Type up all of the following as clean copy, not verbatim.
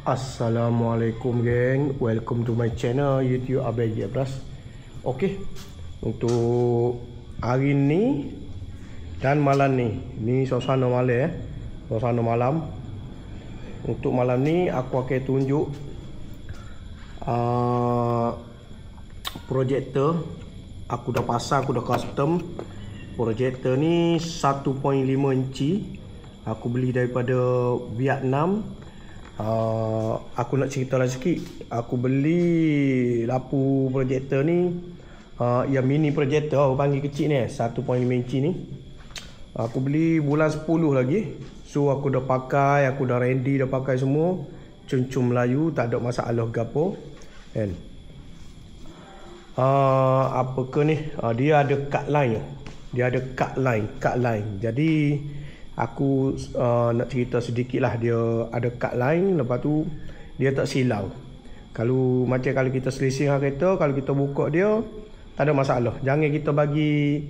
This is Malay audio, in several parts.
Assalamualaikum geng, welcome to my channel YouTube ABG Abras. Okey, untuk hari ni dan malam ni suasana malam suasana malam. Untuk malam ni aku akan tunjuk projektor. Aku dah pasang, aku dah custom. Projektor ni 1.5 inci. Aku beli daripada Vietnam. Aku nak cerita lah sikit. Aku beli lampu projektor ni yang mini projektor, aku panggil kecil ni 1.5 inci ni. Aku beli bulan 10 lagi. So aku dah pakai, aku dah ready, dah pakai semua. Cun-cun Melayu, tak ada masalah gapo kan. Apa ke ni? Dia ada cut line. Dia ada cut line. Jadi aku nak cerita sedikit lah. Dia ada cut line, lepas tu dia tak silau. Kalau kita selisih dengan kereta, kalau kita buka dia tak ada masalah. Jangan kita bagi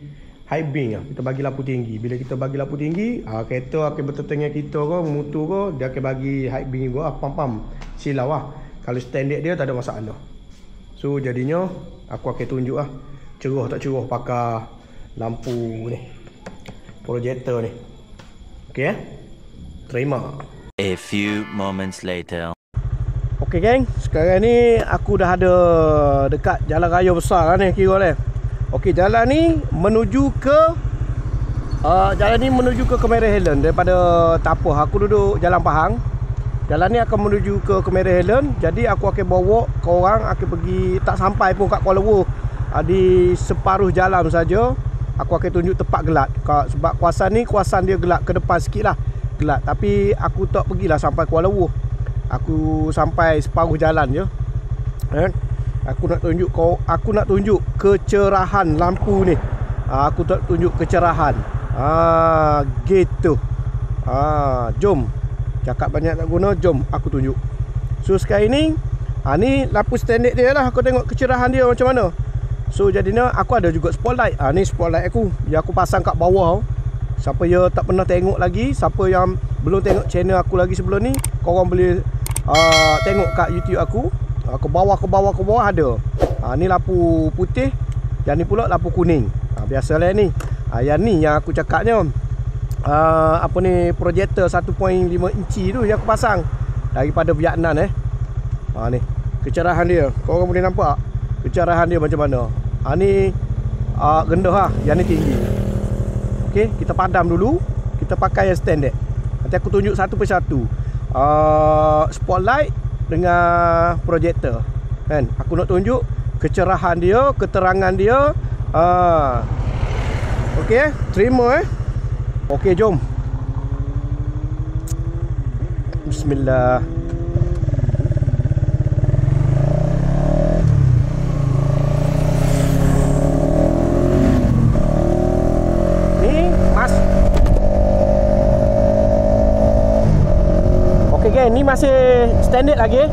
high beam lah. Kita bagi lampu tinggi. Bila kita bagi lampu tinggi, kereta akan bertetangga kita ke, motor ke, dia akan bagi high beam ke, pam silau lah. Kalau standard dia tak ada masalah. So jadinya aku akan tunjuk lah cerah tak cerah pakai lampu ni, projektor ni. Okey, terima. A few moments later. Okey geng, sekarang ni aku dah ada dekat jalan raya besar lah ni kira ni. Okey, jalan ni menuju ke Kemaran Highland daripada Tapah. Aku duduk Jalan Pahang. Jalan ni akan menuju ke Kemaran Highland. Jadi aku akan bawa korang akan pergi, tak sampai pun kat Kuala Lumpur. Di separuh jalan saja aku akan tunjuk tempat gelap. Sebab kawasan dia gelap, ke depan sikit lah gelap. Tapi aku tak pergilah sampai Kuala Lumpur. Aku sampai separuh jalan je. Aku nak tunjuk kecerahan lampu ni. Aku tak tunjuk kecerahan. Gitu. Jom. Cakap banyak tak guna, jom aku tunjuk. So sekarang ni ni lampu standard dia lah. Aku tengok kecerahan dia macam mana. So jadinya aku ada juga spotlight. Ni spotlight aku yang aku pasang kat bawah. Siapa yang tak pernah tengok lagi, siapa yang belum tengok channel aku lagi sebelum ni, korang boleh tengok kat YouTube aku. Ke bawah ada. Ni lampu putih, yang ni pula lampu kuning. Biasalah ni. Yang ni yang aku cakapnya. Apa ni, projektor 1.5 inci tu yang aku pasang daripada Vietnam ni kecerahan dia. Korang boleh nampak kecerahan dia macam mana. Ni rendah lah, yang ni tinggi. Okey, kita padam dulu. Kita pakai yang standard. Nanti aku tunjuk satu persatu. Spotlight dengan projektor kan. Aku nak tunjuk kecerahan dia, keterangan dia. Okey, terima Okey, jom. Bismillah. Ni mas. Okey geng, ni masih standard lagi.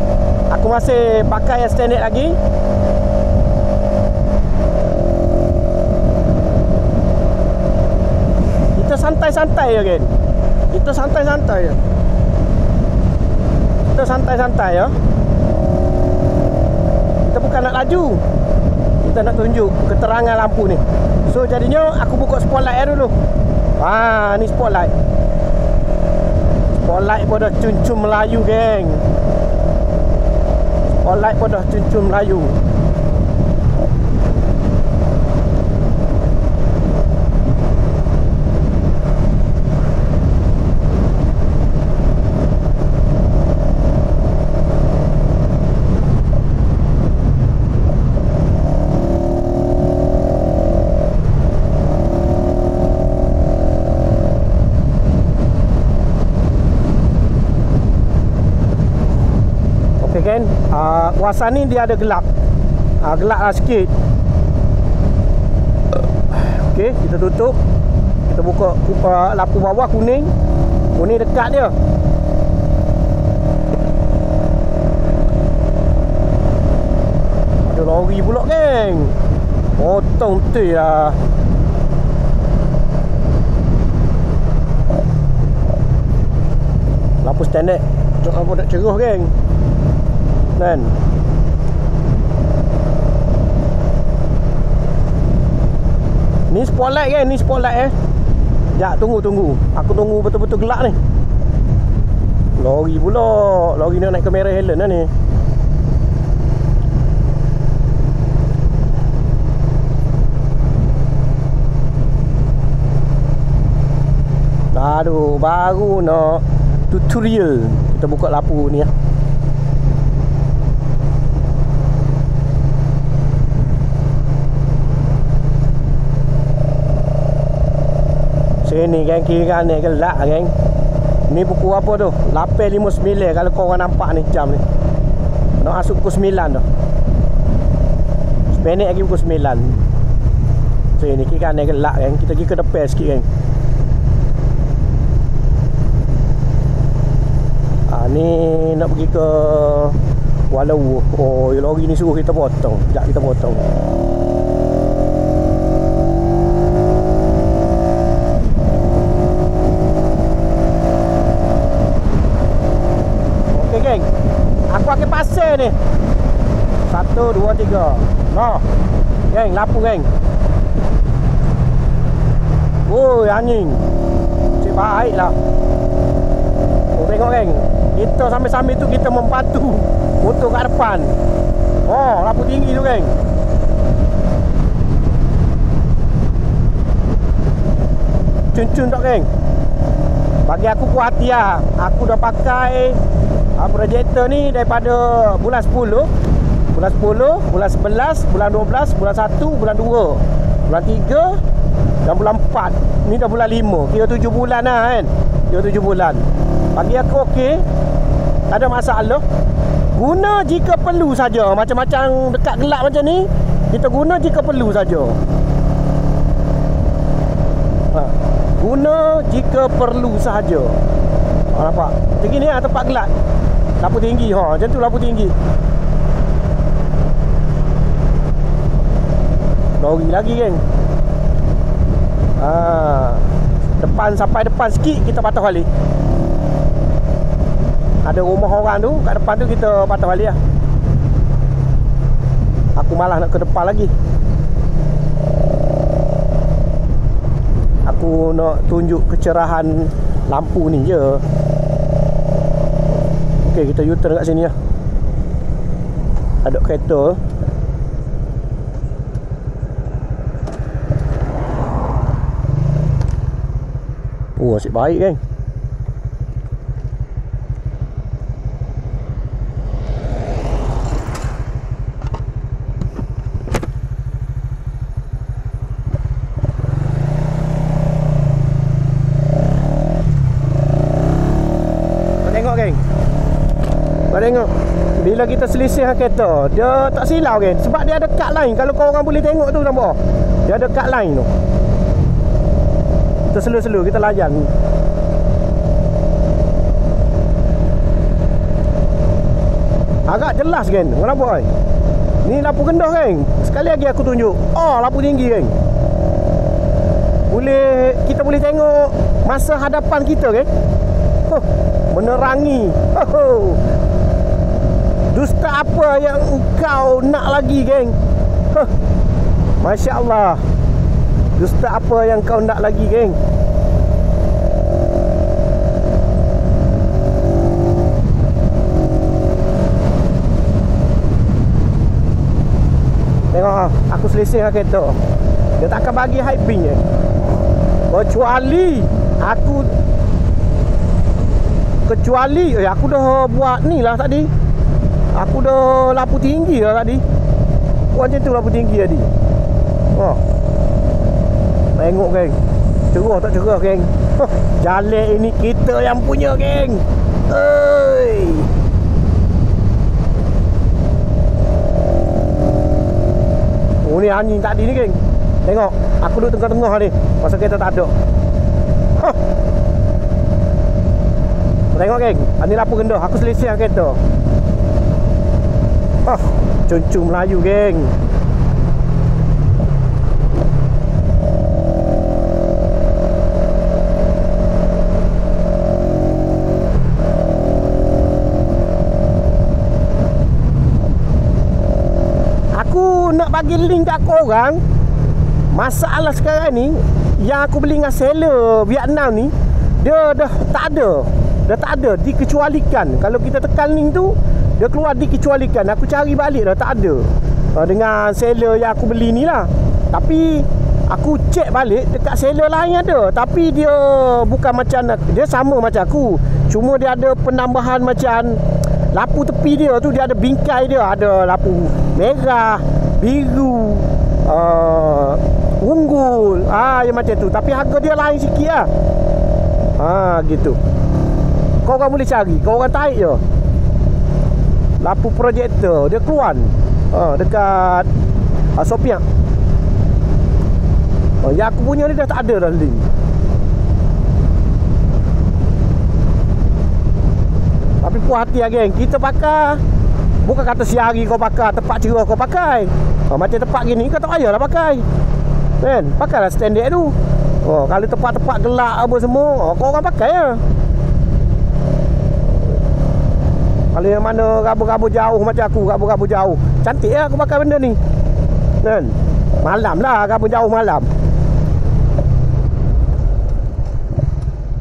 Aku masih pakai yang standard lagi. Santai-santai je kan. Kita santai-santai je. Kita bukan nak laju. Kita nak tunjuk keterangan lampu ni. So jadinya aku buka spotlight dulu. Ni spotlight. Spotlight pun dah cun-cun Melayu geng. Spotlight pun dah cun-cun Melayu. Kan kawasan ni dia ada gelap. Gelap lah sikit. Okey, kita tutup. Kita buka lampu bawah kuning. Kuning dekat dia. Ada lori pula geng. Potong betul lah. Lampu standard Apa nak ceruh geng. Kan. Ni spotlight kan, ni spotlight Sekejap, tunggu. Aku tunggu betul-betul gelap ni. Lori pula. Lori nak naik ke Merah Helen lah ni. Aduh, baru nak tutorial. Kita buka lampu ni . Sini geng, kiri kanan gelap geng. Ni pukul apa tu? 8.59 kalau korang nampak ni jam ni. Nak masuk pukul 9 tu. Sebenarnya lagi pukul 9. Sini kiri kanan gelap geng. Kita pergi ke depan sikit geng. Ni nak pergi ke Walau. Oh, lori ni suruh kita potong. Sekejap kita potong. Okey geng, aku akan pasal ni. 1, 2, 3. Noh. Geng, lampu geng. Oi, anjing. Cik baiklah. Oh, tengok geng. Kita sambil-sambil tu kita membantu motor kat depan. Oh, lampu tinggi tu geng. Cun-cun tak geng. Bagi aku puas hati lah. Aku dah pakai projektor ni daripada bulan 10. Bulan 10, bulan 11, bulan 12, bulan 1, bulan 2, bulan 3 dan bulan 4. Ni dah bulan 5. Kira 7 bulan lah kan. Kira 7 bulan. Bagi aku okey. Tak ada masalah. Guna jika perlu saja. Macam-macam dekat gelap macam ni, kita guna jika perlu saja. Guna jika perlu sahaja. Nampak? Macam gini lah tempat gelap. Lampu tinggi. Macam tu lampu tinggi. Lori lagi geng. Depan, sampai depan sikit kita patah balik. Ada rumah orang tu, kat depan tu kita patah balik lah. Aku malah nak ke depan lagi. Aku nak tunjuk kecerahan lampu ni je. Okey, kita U-turn kat sini lah. Ada kereta. Oh, asyik baik kan. Kau tengok, bila kita selisih kereta, dia tak silau kan. Sebab dia ada kad lain. Kalau kau orang boleh tengok tu nampak, dia ada kad lain tu. Kita slow-slow, kita layan. Agak jelas kan. Kau nampak kan? Ni lampu rendah kan. Sekali lagi aku tunjuk. Oh, lampu tinggi kan. Kita boleh tengok masa hadapan kita kan. Menerangi. Dusta apa yang engkau nak lagi geng? Masya Allah. Dusta apa yang kau nak lagi geng? Tengok aku selisih dengan kereta. Dia tak akan bagi high beam je. Kecuali aku dah buat ni lah tadi. Aku dah lampu tinggi lah tadi. Macam tu lampu tinggi tadi. Tengok geng. Cerah tak cerah geng. Jalan ini kita yang punya geng. Oh, ni anjing tadi ni geng. Tengok, aku duduk tengah-tengah ni. Pasal kereta tak ada. Tengok geng, ni lampu rendah. Aku selisih dengan kereta. Cuncung Melayu geng. nak bagi link kat korang, masalah sekarang ni yang aku beli dengan seller Vietnam ni, dia dah tak ada dikecualikan. Kalau kita tekan link tu, dia keluar dikecualikan. Aku cari balik dah tak ada dengan seller yang aku beli ni lah. Tapi aku cek balik dekat seller lain ada, tapi dia bukan macam, dia sama macam aku, cuma dia ada penambahan macam lampu tepi dia tu, dia ada bingkai dia, ada lampu merah, biru, unggul, yang macam tu. Tapi harga dia lain sikit lah. Gitu. Kau orang boleh cari, kau orang tarik je lampu projektor, dia keluar dekat Sopiak. Yang aku punya ni dah tak ada dah link. Tapi puas hati lah geng, kita pakai bukan kata siari kau pakai, tempat cerah kau pakai. Macam tempat gini kau tak payahlah pakai, kan? Pakailah standard tu. Kalau tempat-tempat gelap apa semua, kau orang pakai lah. Kalau yang mana rabur-rabur jauh macam aku, rabur-rabur jauh, cantik lah aku pakai benda ni, kan? Malam lah, rabur jauh malam.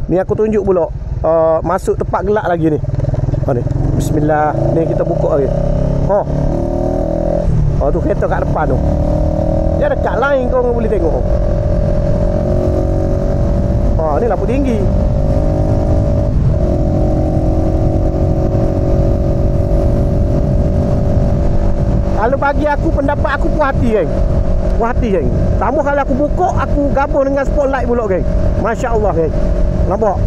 Ni aku tunjuk pula masuk tempat gelap lagi ni. Ni bismillah, ni kita buka lagi. Tu kereta kat depan tu, dia dekat lain kau boleh tengok. Ni lampu tinggi. Kalau bagi aku, pendapat aku puas hati geng. Puas hati geng. Tambah kalau aku buka, aku gabung dengan spotlight pula geng. Masya Allah geng. Nampak?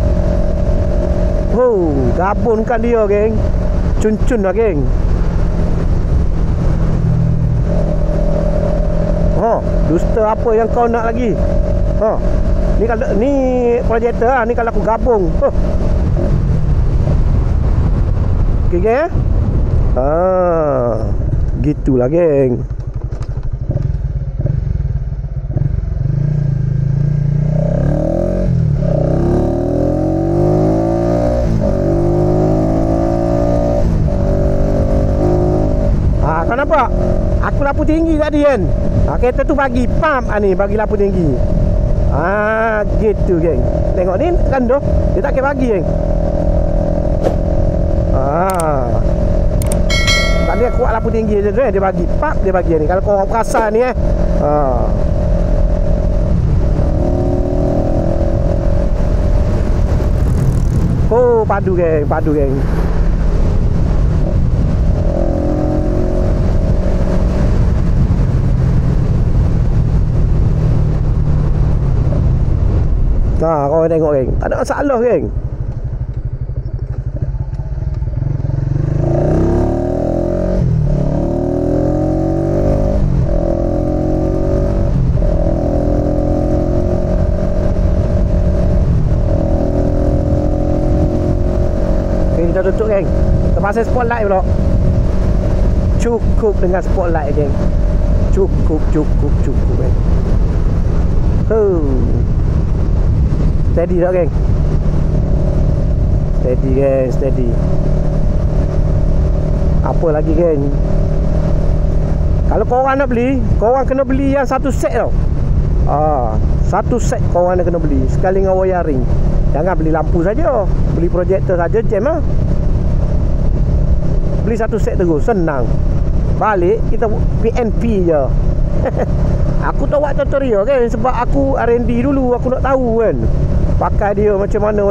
Gabungkan dia geng. Cun-cun lah geng. Dusta apa yang kau nak lagi? Ni kalau ni projektor lah, ni kalau aku gabung. Okey geng. Gitulah geng. Kau nampak? Aku lampu tinggi tadi kan. Kereta tu bagi pump ni, bagi lampu tinggi. Gitu geng. Tengok ni kan doh, dia tak kira bagi geng. Tadi aku kuat lampu tinggi je tu, dia bagi pump, dia bagi ni. Kalau kau orang perasan ni padu geng, padu geng. Kau tengok geng, tak ada masalah geng. Kita tutup geng. Kita pasang spotlight pula. Cukup dengan spotlight geng. Cukup geng. Steady tak geng? Steady geng, steady. Apa lagi geng? Kalau korang nak beli, korang kena beli yang satu set tau. Satu set korang kena beli sekali dengan wiring. Jangan beli lampu saja, beli projektor saja jam lah. Beli satu set terus, senang. Balik kita PNP je. Aku tak buat tutorial kan, sebab aku R&D dulu, aku nak tahu kan pakai dia macam mana.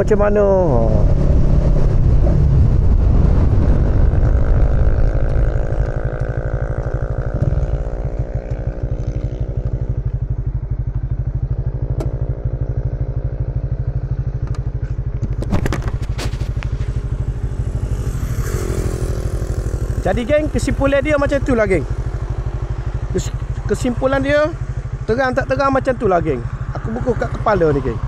Jadi geng, kesimpulan dia macam tu lah geng. Kesimpulan dia terang tak terang macam tu lah geng. Aku buka kat kepala ni geng.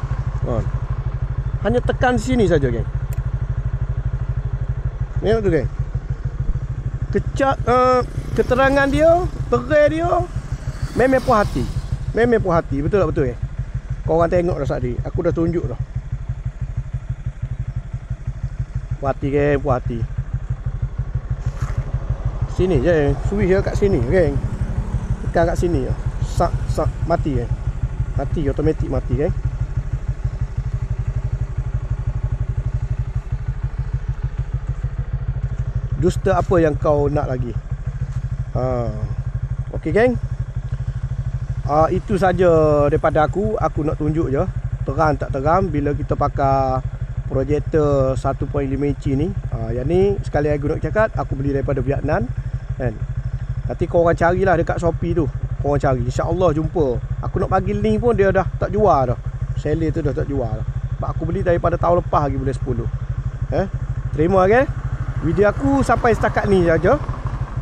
Hanya tekan di sini saja geng. Tengok tu geng. Keterangan dia, terai dia memang puas hati. Memang puas hati, betul tak betul geng? Korang tengok dah tadi, aku dah tunjuk dah. Puas hati geng, puas hati. Sini je, switch dia kat sini geng. tekan kat sini je. Sak mati kan. Mati automatik mati kan. Duster apa yang kau nak lagi? Okey geng. Itu saja daripada aku. Aku nak tunjuk je terang tak terang bila kita pakai projektor 1.5 inci ni. Yang ni sekali lagi nak cakap, aku beli daripada Vietnam kan. Nanti korang carilah dekat Shopee tu. Korang cari, insya-Allah jumpa. Aku nak bagi link pun dia dah tak jual dah. Seller tu dah tak jual dah. Sebab aku beli daripada tahun lepas lagi bulan 10. Terima geng. Video aku sampai setakat ni saja.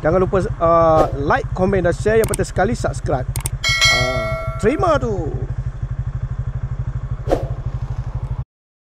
Jangan lupa like, komen dan share. Yang penting sekali subscribe. Terima tu.